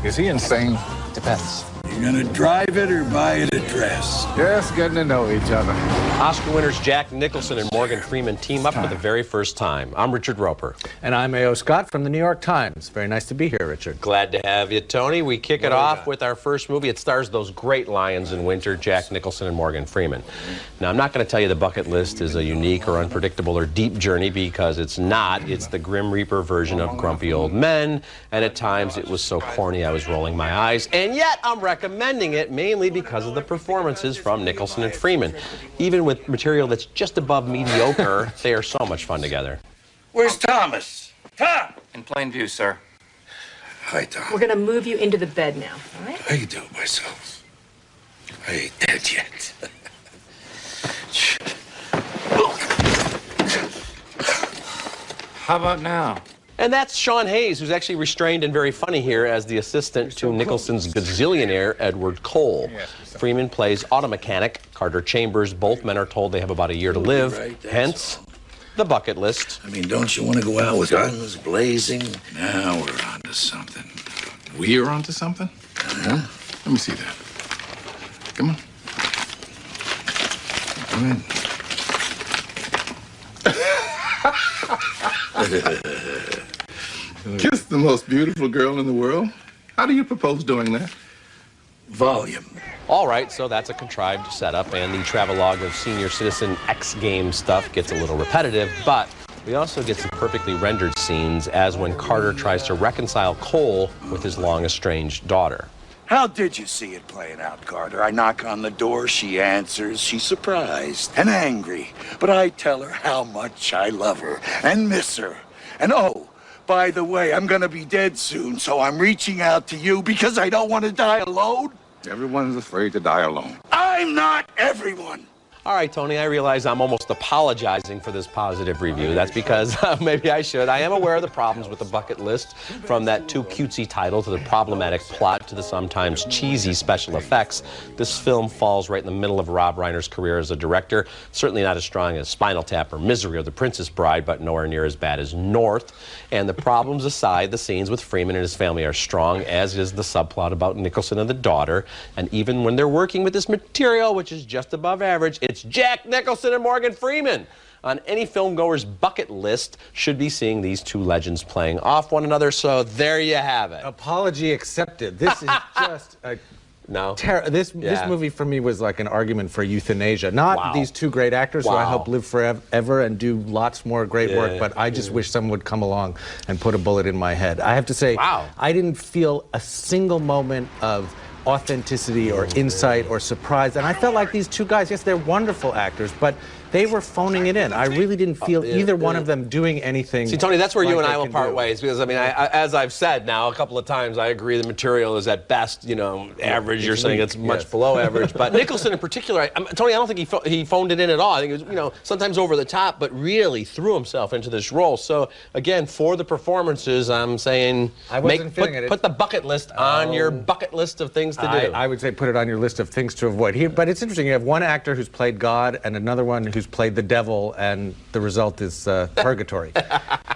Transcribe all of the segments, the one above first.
Is he insane? Depends. You gonna drive it or buy it a dress? Just getting to know each other. Oscar winners Jack Nicholson and Morgan Freeman team up for the very first time. I'm Richard Roeper. And I'm A.O. Scott from the New York Times. Very nice to be here, Richard. Glad to have you, Tony. We kick it off with our first movie. It stars those great lions in winter, Jack Nicholson and Morgan Freeman. Now, I'm not going to tell you the bucket list is a unique or unpredictable or deep journey, because it's not. It's the Grim Reaper version of Grumpy Old Men, and at times it was so corny I was rolling my eyes. And yet I'm recommending it mainly because of the performances from Nicholson and Freeman. Even with material that's just above mediocre, they are so much fun together. Where's Thomas? Tom! In plain view, sir. Hi, Tom. We're gonna move you into the bed now, all right? I can do it myself. I ain't dead yet. How about now? And that's Sean Hayes, who's actually restrained and very funny here as the assistant to Nicholson's gazillionaire, Edward Cole. Freeman plays auto mechanic Carter Chambers. Both men are told they have about a year to live, hence the bucket list. I mean, don't you want to go out with guns blazing? Now we're on to something. We are onto something? Huh? Let me see that. Come on. Come in. Kiss the most beautiful girl in the world? How do you propose doing that? Volume. All right, so that's a contrived setup, and the travelogue of senior citizen X Games stuff gets a little repetitive, but we also get some perfectly rendered scenes, as when Carter tries to reconcile Cole with his long-estranged daughter. How did you see it playing out, Carter? I knock on the door, she answers, she's surprised and angry. But I tell her how much I love her and miss her. And oh, by the way, I'm gonna be dead soon, so I'm reaching out to you because I don't want to die alone. Everyone's afraid to die alone. I'm not everyone. All right, Tony, I realize I'm almost apologizing for this positive review. That's because maybe I should. I am aware of the problems with the bucket list, from that too cutesy title to the problematic plot to the sometimes cheesy special effects. This film falls right in the middle of Rob Reiner's career as a director. Certainly not as strong as Spinal Tap or Misery or The Princess Bride, but nowhere near as bad as North. And the problems aside, the scenes with Freeman and his family are strong, as is the subplot about Nicholson and the daughter. And even when they're working with this material, which is just above average, it's Jack Nicholson and Morgan Freeman. On any filmgoer's bucket list should be seeing these two legends playing off one another, so there you have it. Apology accepted. This is just a... No. This movie for me was like an argument for euthanasia. Not these two great actors who I hope live forever and do lots more great work, but I just wish someone would come along and put a bullet in my head. I have to say, I didn't feel a single moment of authenticity or insight or surprise. And I felt like these two guys, yes, they're wonderful actors, but they were phoning it in. I really didn't feel either one of them doing anything. See, Tony, that's where you and I will part ways, because, I mean, as I've said now a couple of times, I agree the material is at best, you know, average. You're saying it's much below average. But Nicholson in particular, Tony, I don't think he phoned it in at all. I think it was, you know, sometimes over the top, but really threw himself into this role. So, again, for the performances, I'm saying put the bucket list on your bucket list of things to do. I would say put it on your list of things to avoid. But it's interesting, you have one actor who's played God and another one who's played the devil, and the result is purgatory.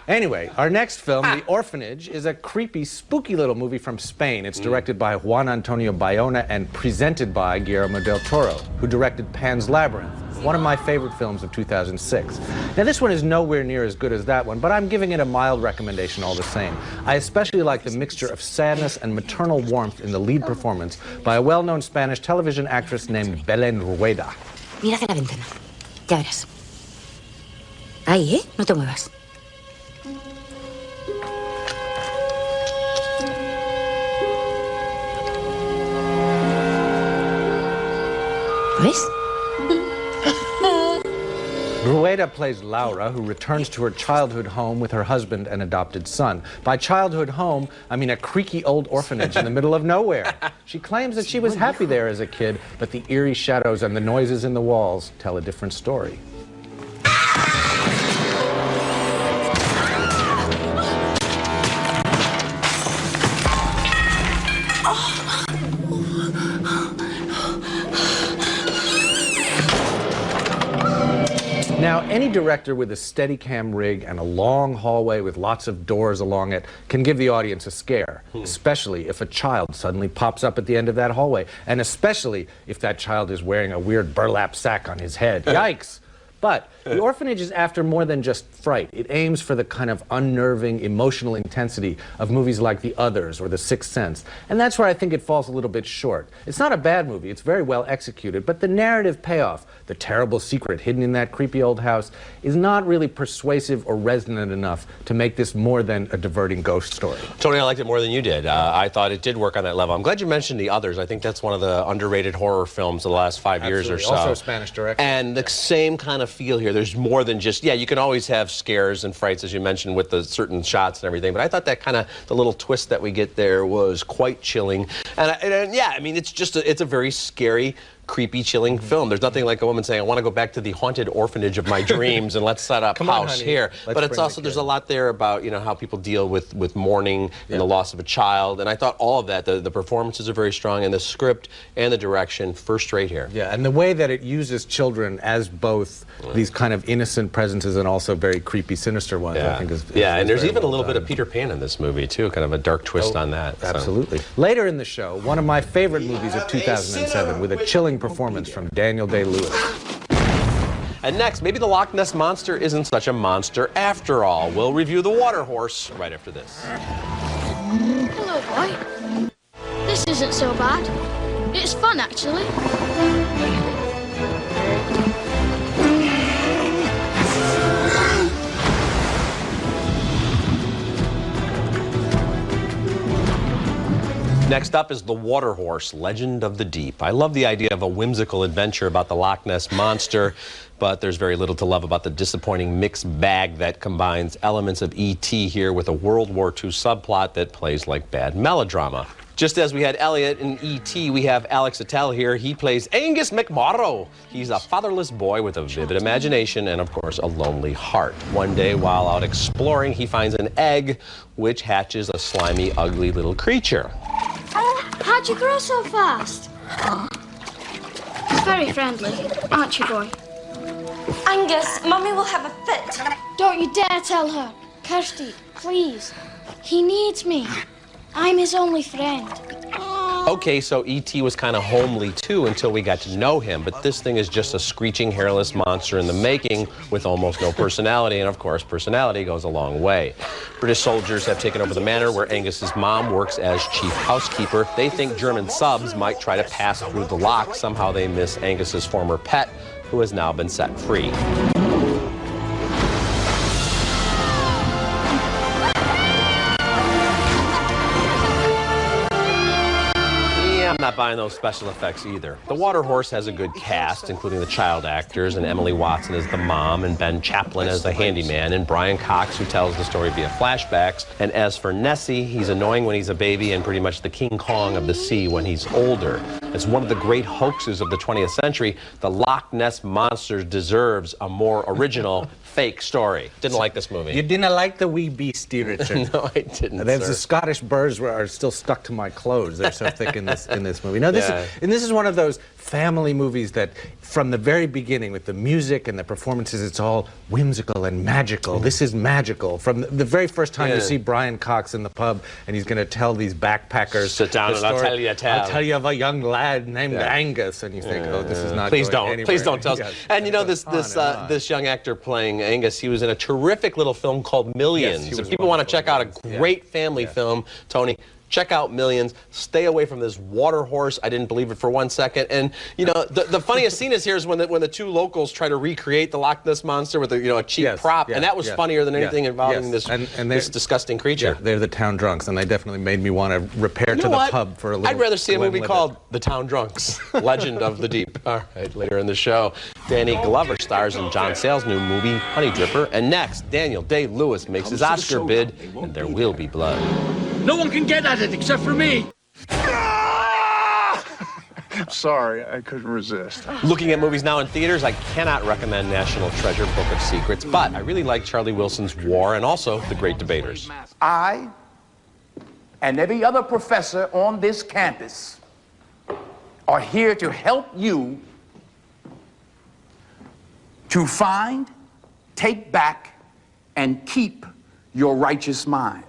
Anyway, our next film, The Orphanage, is a creepy, spooky little movie from Spain. It's directed by Juan Antonio Bayona and presented by Guillermo del Toro, who directed Pan's Labyrinth, one of my favorite films of 2006. Now, this one is nowhere near as good as that one, but I'm giving it a mild recommendation all the same. I especially like the mixture of sadness and maternal warmth in the lead performance by a well-known Spanish television actress named Belén Rueda. Mira hacia la ventana. Ya verás. Ahí, ¿eh? No te muevas. ¿Ves? Rueda plays Laura, who returns to her childhood home with her husband and adopted son. By childhood home, I mean a creaky old orphanage in the middle of nowhere. She claims that she was happy there as a kid, but the eerie shadows and the noises in the walls tell a different story. Now, any director with a Steadicam rig and a long hallway with lots of doors along it can give the audience a scare, especially if a child suddenly pops up at the end of that hallway, and especially if that child is wearing a weird burlap sack on his head. Yikes! But The Orphanage is after more than just fright. It aims for the kind of unnerving, emotional intensity of movies like The Others or The Sixth Sense. And that's where I think it falls a little bit short. It's not a bad movie. It's very well executed. But the narrative payoff, the terrible secret hidden in that creepy old house, is not really persuasive or resonant enough to make this more than a diverting ghost story. Tony, I liked it more than you did. I thought it did work on that level. I'm glad you mentioned The Others. I think that's one of the underrated horror films of the last 5 years or so. Also a Spanish director. And the same kind of feel here. There's more than just, yeah, you can always have scares and frights, as you mentioned, with the certain shots and everything, but I thought that kind of, the little twist that we get there was quite chilling. And yeah, I mean, it's just, it's a very scary, creepy, chilling film. There's nothing like a woman saying, I want to go back to the haunted orphanage of my dreams and let's set up house here. But it's also, there's a lot there about, you know, how people deal with mourning and the loss of a child. And I thought all of that, the performances are very strong, and the script and the direction, first rate here. Yeah, and the way that it uses children as both these kind of innocent presences and also very creepy, sinister ones, I think is and there's even well a little bit of Peter Pan in this movie, too, kind of a dark twist on that. Absolutely. So. Later in the show, one of my favorite movies of 2007 with a chilling performance from Daniel Day-Lewis. And next, maybe the Loch Ness Monster isn't such a monster after all. We'll review The Water Horse right after this. Hello, boy. This isn't so bad. It's fun, actually. Next up is The Water Horse, Legend of the Deep. I love the idea of a whimsical adventure about the Loch Ness Monster, but there's very little to love about the disappointing mixed bag that combines elements of E.T. here with a World War II subplot that plays like bad melodrama. Just as we had Elliot in E.T., we have Alex Attell here. He plays Angus McMorrow. He's a fatherless boy with a vivid imagination and, of course, a lonely heart. One day, while out exploring, he finds an egg, which hatches a slimy, ugly little creature. How'd you grow so fast? It's very friendly, aren't you, boy? Angus, Mummy will have a fit. Don't you dare tell her. Kirsty, please. He needs me. I'm his only friend. Okay, so E.T. was kind of homely, too, until we got to know him. But this thing is just a screeching, hairless monster in the making with almost no personality. And, of course, personality goes a long way. British soldiers have taken over the manor where Angus's mom works as chief housekeeper. They think German subs might try to pass through the lock. Somehow they miss Angus's former pet, who has now been set free. I'm not buying those special effects either. The Water Horse has a good cast, including the child actors, and Emily Watson as the mom, and Ben Chaplin as the handyman, and Brian Cox, who tells the story via flashbacks. And as for Nessie, he's annoying when he's a baby and pretty much the King Kong of the sea when he's older. As one of the great hoaxes of the 20th century, the Loch Ness Monster deserves a more original, fake story. Didn't like this movie. You didn't like the wee beastie, Richard. No, I didn't, There's sir. the Scottish burrs are still stuck to my clothes. They're so thick in this movie. No, this is one of those family movies that, from the very beginning, with the music and the performances, it's all whimsical and magical. This is magical. From the very first time you see Brian Cox in the pub, and he's going to tell these backpackers, sit down and I'll tell you a tale. I'll tell you of a young lad named Angus, and you think, oh, this is not. Please going don't. anywhere. Please don't tell us. Yes. And you know, this young actor playing Angus, he was in a terrific little film called Millions. Yes, if people want to check out a great family film, Tony, check out Millions. Stay away from this Water Horse. I didn't believe it for 1 second. And you know, the funniest scene is here is when the two locals try to recreate the Loch Ness Monster with a cheap prop, and that was funnier than anything involving this disgusting creature. Yeah, they're the town drunks, and they definitely made me want to repair to the pub for a little. I'd rather see a movie called The Town Drunks, Legend of the Deep. All right, later in the show, Danny Glover stars in John Sayles' new movie, Honeydripper. And next, Daniel Day-Lewis makes his Oscar bid, and there will be blood. No one can get at it except for me. Sorry, I couldn't resist. Looking at movies now in theaters, I cannot recommend National Treasure Book of Secrets, but I really like Charlie Wilson's War and also The Great Debaters. I and every other professor on this campus are here to help you to find take back and keep your righteous mind.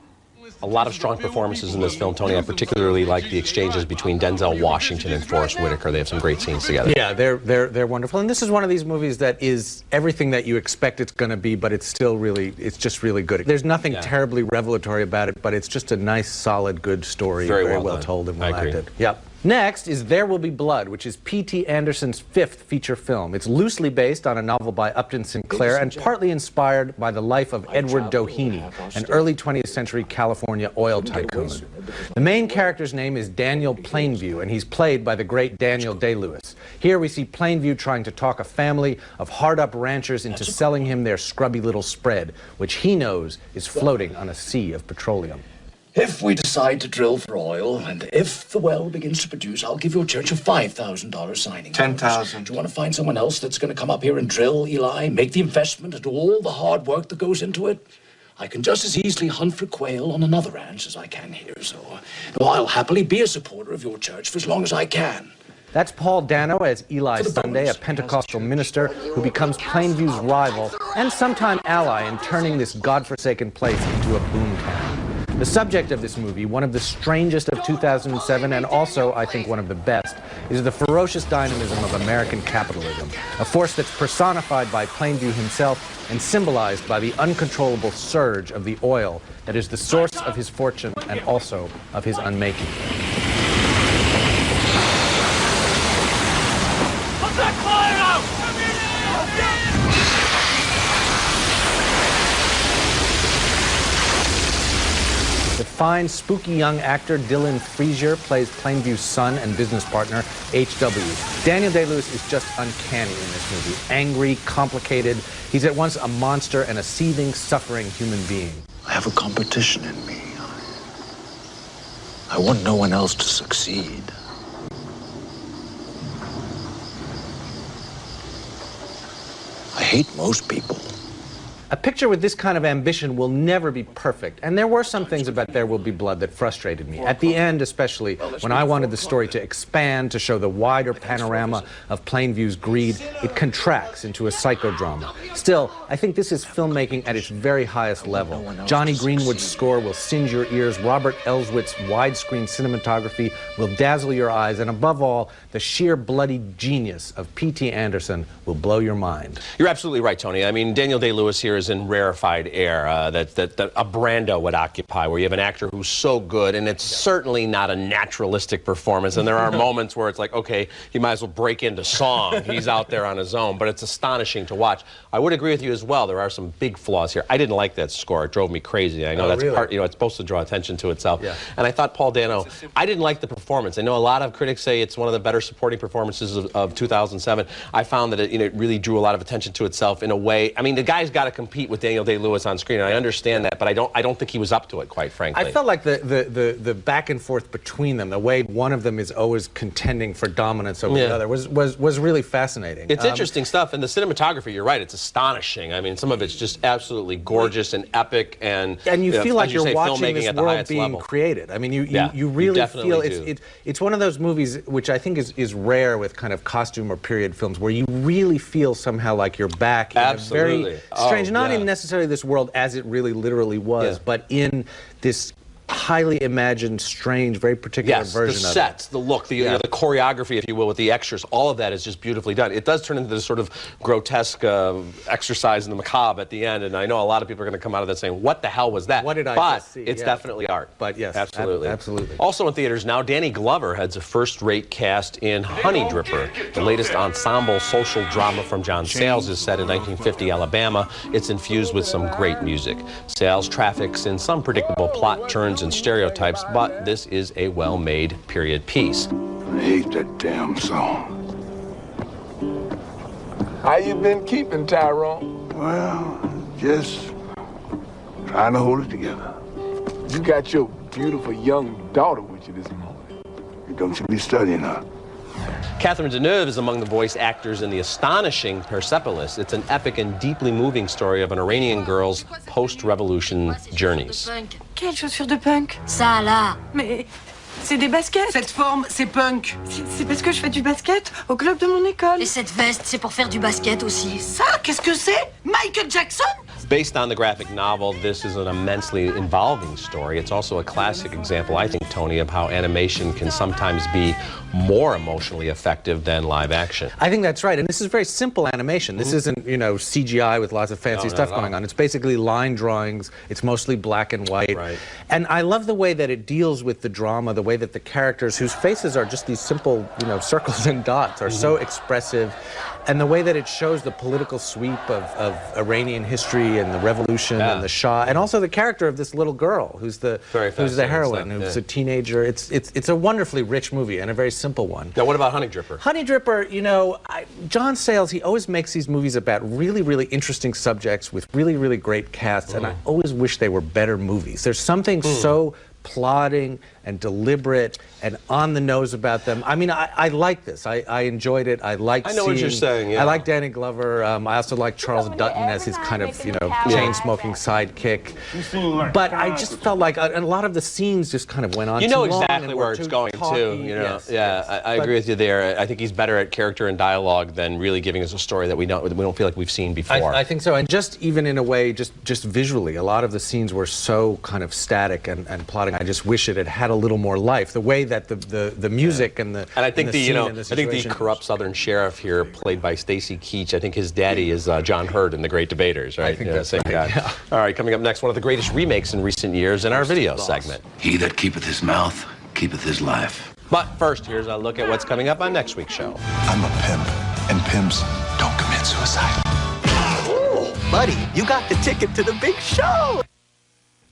A lot of strong performances in this film, Tony. I particularly like the exchanges between Denzel Washington and Forrest Whitaker. They have some great scenes together. Yeah, they're wonderful. And this is one of these movies that is everything that you expect it's going to be, but it's still really, it's just really good. There's nothing terribly revelatory about it, but it's just a nice, solid, good story. Very well done. told and well I agree. acted. Yep. Next is There Will Be Blood, which is P.T. Anderson's fifth feature film. It's loosely based on a novel by Upton Sinclair and partly inspired by the life of Edward Doheny, an early 20th century California oil tycoon. The main character's name is Daniel Plainview, and he's played by the great Daniel Day-Lewis. Here we see Plainview trying to talk a family of hard-up ranchers into selling him their scrubby little spread, which he knows is floating on a sea of petroleum. If we decide to drill for oil, and if the well begins to produce, I'll give your church a $5,000 signing. $10,000. Do you want to find someone else that's going to come up here and drill, Eli? Make the investment and do all the hard work that goes into it? I can just as easily hunt for quail on another ranch as I can here, so I'll happily be a supporter of your church for as long as I can. That's Paul Dano as Eli Sunday, a Pentecostal minister who becomes Plainview's rival and sometime ally in turning this godforsaken place into a boomtown. The subject of this movie, one of the strangest of 2007 and also, I think, one of the best, is the ferocious dynamism of American capitalism, a force that's personified by Plainview himself and symbolized by the uncontrollable surge of the oil that is the source of his fortune and also of his unmaking. Put that fire out! The fine, spooky young actor Dylan Frazier plays Plainview's son and business partner, H.W. Daniel Day-Lewis is just uncanny in this movie. Angry, complicated. He's at once a monster and a seething, suffering human being. I have a competition in me. I want no one else to succeed. I hate most people. A picture with this kind of ambition will never be perfect, and there were some things about There Will Be Blood that frustrated me. At the end, especially, when I wanted the story to expand, to show the wider panorama of Plainview's greed, it contracts into a psychodrama. Still, I think this is filmmaking at its very highest level. Johnny Greenwood's score will singe your ears, Robert Elswit's widescreen cinematography will dazzle your eyes, and above all, the sheer bloody genius of P.T. Anderson will blow your mind. You're absolutely right, Tony. I mean, Daniel Day-Lewis here is in rarefied air that a Brando would occupy, where you have an actor who's so good, and it's certainly not a naturalistic performance. And there are moments where it's like, okay, he might as well break into song. He's out there on his own, but it's astonishing to watch. I would agree with you as well. There are some big flaws here. I didn't like that score. It drove me crazy. I know that's really? part, you know, it's supposed to draw attention to itself. Yeah. And I thought Paul Dano, I didn't like the performance. I know a lot of critics say it's one of the better supporting performances of 2007. I found that it, you know, it really drew a lot of attention to itself in a way. I mean, the guy's got to compete with Daniel Day-Lewis on screen, and I understand that, but I don't think he was up to it, quite frankly. I felt like the back and forth between them, the way one of them is always contending for dominance over the other, was really fascinating. It's interesting stuff, and the cinematography, you're right, it's astonishing. I mean, some of it's just absolutely gorgeous and epic, and you feel like you're say, watching this world being level. created. I mean, you really feel it's one of those movies which I think is rare with kind of costume or period films, where you really feel somehow like you're back in a very strange, not in necessarily this world as it really literally was, but in this highly imagined, strange, very particular version of it. The sets, the look, the choreography, if you will, with the extras, all of that is just beautifully done. It does turn into this sort of grotesque exercise in the macabre at the end, and I know a lot of people are going to come out of that saying, what the hell was that? What did I just see? It's definitely art. But yes, absolutely. Absolutely. Also in theaters now, Danny Glover heads a first-rate cast in Honeydripper, the latest ensemble social drama from John Sayles, is set in 1950 Alabama. It's infused with some great music. Sayles traffics in some predictable plot turns and stereotypes, but this is a well-made period piece. I hate that damn song. How you been keeping, Tyrone? Well, just trying to hold it together. You got your beautiful young daughter with you this morning. Don't you be studying her. Catherine Deneuve is among the voice actors in the astonishing Persepolis. It's an epic and deeply moving story of an Iranian girl's post-revolution journeys. Quelle chaussure de punk? Ça là. Mais C'est des baskets. Cette forme, c'est punk. C'est parce que je fais du basket au club de mon école. Et cette veste, c'est pour faire du basket aussi. Ça, qu'est-ce que c'est? Michael Jackson? Based on the graphic novel, this is an immensely involving story. It's also a classic example, I think, Tony, of how animation can sometimes be more emotionally effective than live action. I think that's right, and this is very simple animation. This isn't, you know, CGI with lots of fancy stuff going on. It's basically line drawings. It's mostly black and white. Right. And I love the way that it deals with the drama, the way that the characters, whose faces are just these simple, you know, circles and dots, are so expressive. And the way that it shows the political sweep of Iranian history and the revolution and the Shah, and also the character of this little girl who's the heroine, who's a teenager. It's a wonderfully rich movie and a very simple one. Now, what about Honeydripper? Honeydripper, you know, John Sayles, he always makes these movies about really, really interesting subjects with really, really great casts, and I always wish they were better movies. There's something so plodding and deliberate and on the nose about them. I mean, I like this. I enjoyed it. I like I know what you're saying, yeah. I like Danny Glover. I also like Charles Dutton as his kind of, you know, chain-smoking sidekick. But I just felt like a lot of the scenes just kind of went on You know too long exactly and where were it's too going talky. to, you know. Yes, I agree with you there. I think he's better at character and dialogue than really giving us a story that we don't feel like we've seen before. I think so, and just even in a way, just visually, a lot of the scenes were so kind of static and plotting. I just wish it had had a little more life. The way that the music and the I think the I think the corrupt Southern sheriff here, played by Stacy Keach. I think his daddy is John Hurt in The Great Debaters, right? I think that's same right, guy. yeah. All right, coming up next, one of the greatest remakes in recent years in our video segment. He that keepeth his mouth, keepeth his life. But first, here's a look at what's coming up on next week's show. I'm a pimp, and pimps don't commit suicide. Oh, buddy, you got the ticket to the big show.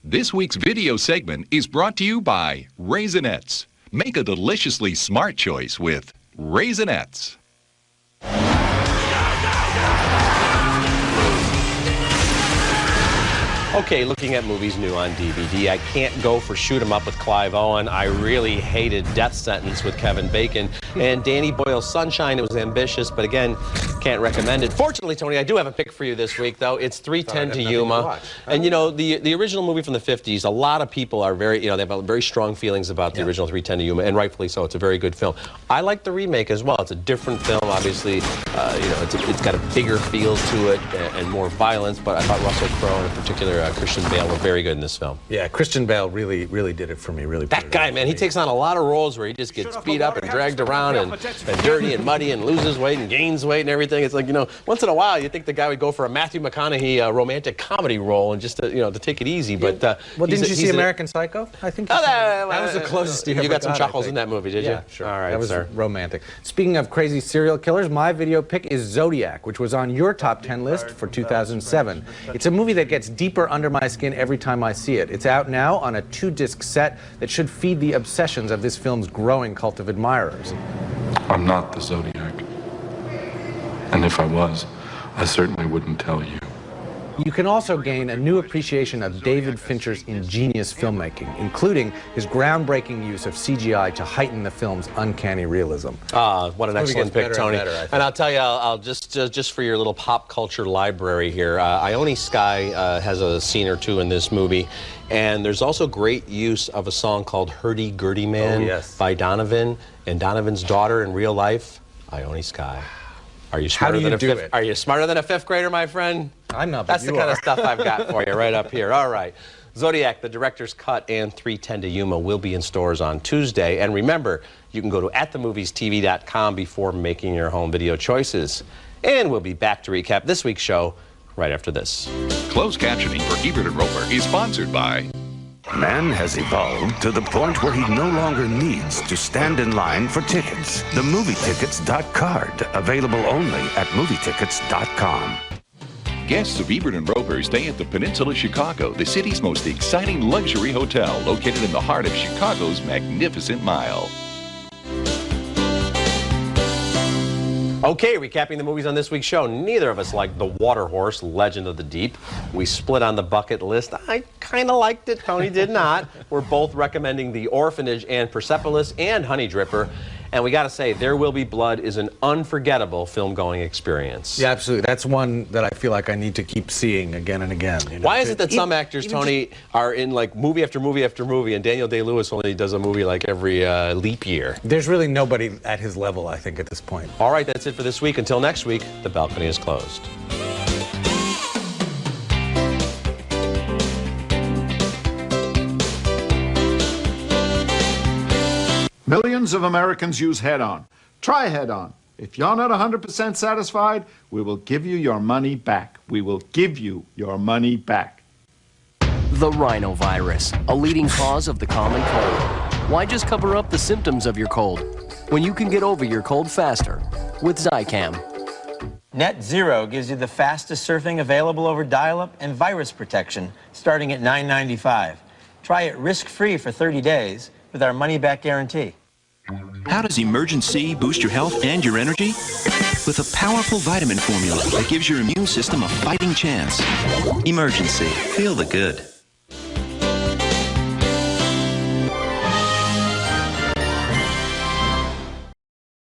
This week's video segment is brought to you by Raisinets. Make a deliciously smart choice with Raisinets. Okay, looking at movies new on DVD, I can't go for Shoot 'em Up with Clive Owen. I really hated Death Sentence with Kevin Bacon. And Danny Boyle's Sunshine, it was ambitious, but again, can't recommend it. Fortunately, Tony, I do have a pick for you this week, though. It's 3:10 to Yuma. And, you know, the original movie from the 50s, a lot of people are very, you know, they have very strong feelings about the original 3:10 to Yuma, and rightfully so. It's a very good film. I like the remake as well. It's a different film, obviously. You know, it's got a bigger feel to it and more violence, but I thought Russell Crowe, and in particular Christian Bale, were very good in this film. Yeah, Christian Bale really did it for me. Really. That guy, man, he takes on a lot of roles where he just gets beat up and dragged around and dirty and muddy and loses weight and gains weight and everything. It's like, you know, once in a while you think the guy would go for a Matthew McConaughey romantic comedy role and just to, you know, to take it easy. But well, didn't you see American Psycho? I think that was the closest you ever got some got, chuckles in that movie, did you? Yeah, sure. All right, that was sir. romantic. Speaking of crazy serial killers, my video pick is Zodiac, which was on your top 10 list for 2007. It's a movie that gets deeper under my skin every time I see it. It's out now on a 2-disc set that should feed the obsessions of this film's growing cult of admirers. I'm not the Zodiac. And if I was, I certainly wouldn't tell you. You can also gain a new appreciation of David Fincher's ingenious filmmaking, including his groundbreaking use of CGI to heighten the film's uncanny realism. What an excellent pick, Tony. And I'll tell you, I'll just for your little pop culture library here, Ione Skye has a scene or two in this movie. And there's also great use of a song called Hurdy Gurdy Man by Donovan. And Donovan's daughter in real life, Ione Skye. Are you smarter Are you smarter than a fifth grader, my friend? I'm not, but That's the kind of stuff I've got for you right up here. All right. Zodiac, the director's cut, and 3:10 to Yuma will be in stores on Tuesday. And remember, you can go to atthemoviestv.com before making your home video choices. And we'll be back to recap this week's show right after this. Closed captioning for Ebert and Roeper is sponsored by... Man has evolved to the point where he no longer needs to stand in line for tickets. The MovieTickets.card, available only at MovieTickets.com. Guests of Ebert and Roeper stay at the Peninsula Chicago, the city's most exciting luxury hotel, located in the heart of Chicago's Magnificent Mile. Okay, recapping the movies on this week's show. Neither of us liked The Water Horse, Legend of the Deep. We split on the bucket list. I kind of liked it. Tony did not. We're both recommending The Orphanage and Persepolis and Honeydripper. And we got to say, There Will Be Blood is an unforgettable film-going experience. Yeah, absolutely. That's one that I feel like I need to keep seeing again and again. You know? Why is it that some actors, Tony, are in like movie after movie after movie, and Daniel Day-Lewis only does a movie like every leap year? There's really nobody at his level, I think, at this point. All right, that's it for this week. Until next week, the balcony is closed. Millions of Americans use Head-On. Try Head-On. If you're not 100% satisfied, we will give you your money back. We will give you your money back. The rhinovirus, a leading cause of the common cold. Why just cover up the symptoms of your cold when you can get over your cold faster with Zicam? Net Zero gives you the fastest surfing available over dial-up and virus protection, starting at $9.95. Try it risk-free for 30 days with our money-back guarantee. How does Emergency boost your health and your energy? With a powerful vitamin formula that gives your immune system a fighting chance. Emergency. Feel the good.